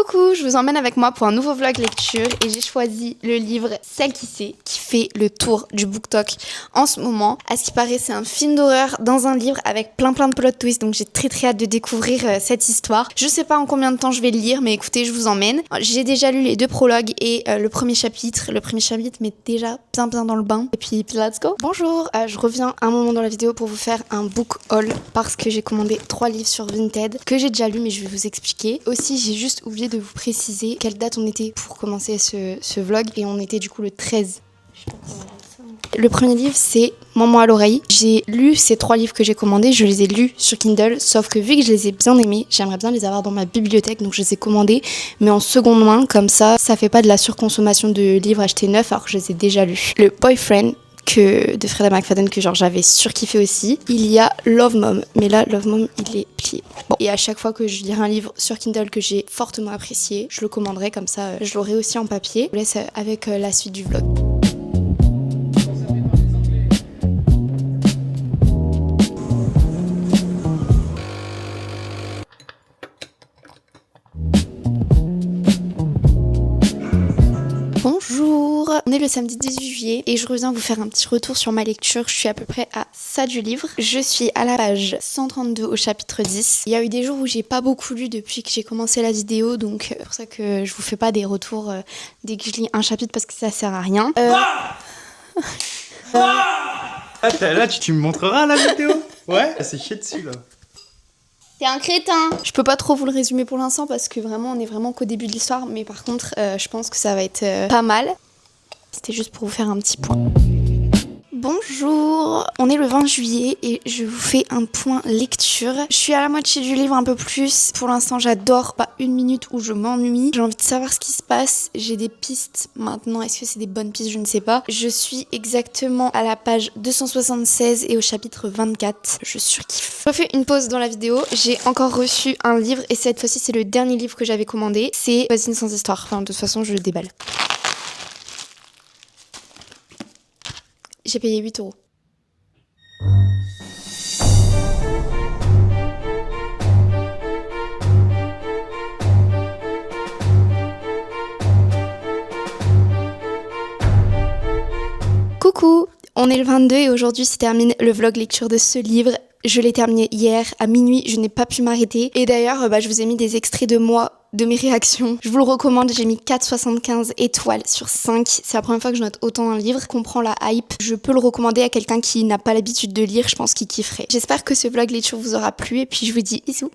Coucou, je vous emmène avec moi pour un nouveau vlog lecture et j'ai choisi le livre Celle qui sait qui fait le tour du BookTok en ce moment. À ce qui paraît, c'est un film d'horreur dans un livre avec plein de plot twists, donc j'ai très hâte de découvrir cette histoire. Je sais pas en combien de temps je vais le lire, mais écoutez, je vous emmène. J'ai déjà lu les 2 prologues et le premier chapitre. Le premier chapitre m'est déjà bien dans le bain. Et puis let's go. Bonjour, je reviens un moment dans la vidéo pour vous faire un book haul parce que j'ai commandé 3 livres sur Vinted que j'ai déjà lu, mais je vais vous expliquer. Aussi, j'ai juste oublié de vous préciser quelle date on était pour commencer ce vlog et on était du coup le 13. Le premier livre, c'est Maman à l'oreille. J'ai lu ces 3 livres que j'ai commandés, je les ai lus sur Kindle, sauf que vu que je les ai bien aimés, j'aimerais bien les avoir dans ma bibliothèque, donc je les ai commandés, mais en seconde main, comme ça fait pas de la surconsommation de livres achetés neufs alors que je les ai déjà lus. Le Boyfriend de Freida McFadden que j'avais surkiffé aussi. Il y a Love Mom, mais là Love Mom il est plié. Bon. Et à chaque fois que je lirai un livre sur Kindle que j'ai fortement apprécié, je le commanderai, comme ça je l'aurai aussi en papier. Je vous laisse avec la suite du vlog. Bonjour, on est le samedi 18 juillet et je reviens vous faire un petit retour sur ma lecture. Je suis à peu près à ça du livre. Je suis à la page 132 au chapitre 10. Il y a eu des jours où j'ai pas beaucoup lu depuis que j'ai commencé la vidéo, donc c'est pour ça que je vous fais pas des retours dès que je lis un chapitre parce que ça sert à rien. Là, tu me montreras la vidéo? Ouais, c'est chier dessus là. T'es un crétin. Je peux pas trop vous le résumer pour l'instant parce que vraiment on est vraiment qu'au début de l'histoire, mais par contre je pense que ça va être pas mal. C'était juste pour vous faire un petit point. Bonjour, on est le 20 juillet et je vous fais un point lecture. Je suis à la moitié du livre, un peu plus. Pour l'instant, j'adore. Pas une minute où je m'ennuie. J'ai envie de savoir ce qui se passe. J'ai des pistes maintenant. Est-ce que c'est des bonnes pistes? Je ne sais pas. Je suis exactement à la page 276 et au chapitre 24. Je surkiffe. Je refais une pause dans la vidéo. J'ai encore reçu un livre et cette fois-ci, c'est le dernier livre que j'avais commandé. C'est Voisine sans histoire. Enfin, de toute façon, je le déballe. J'ai payé 8 €. Coucou, on est le 22 et aujourd'hui se termine le vlog lecture de ce livre. Je l'ai terminé hier à minuit, je n'ai pas pu m'arrêter. Et d'ailleurs, je vous ai mis des extraits de moi, de mes réactions. Je vous le recommande, j'ai mis 4,75 étoiles sur 5. C'est la première fois que je note autant un livre. Je comprends la hype. Je peux le recommander à quelqu'un qui n'a pas l'habitude de lire, je pense qu'il kifferait. J'espère que ce vlog lecture vous aura plu et puis je vous dis bisous.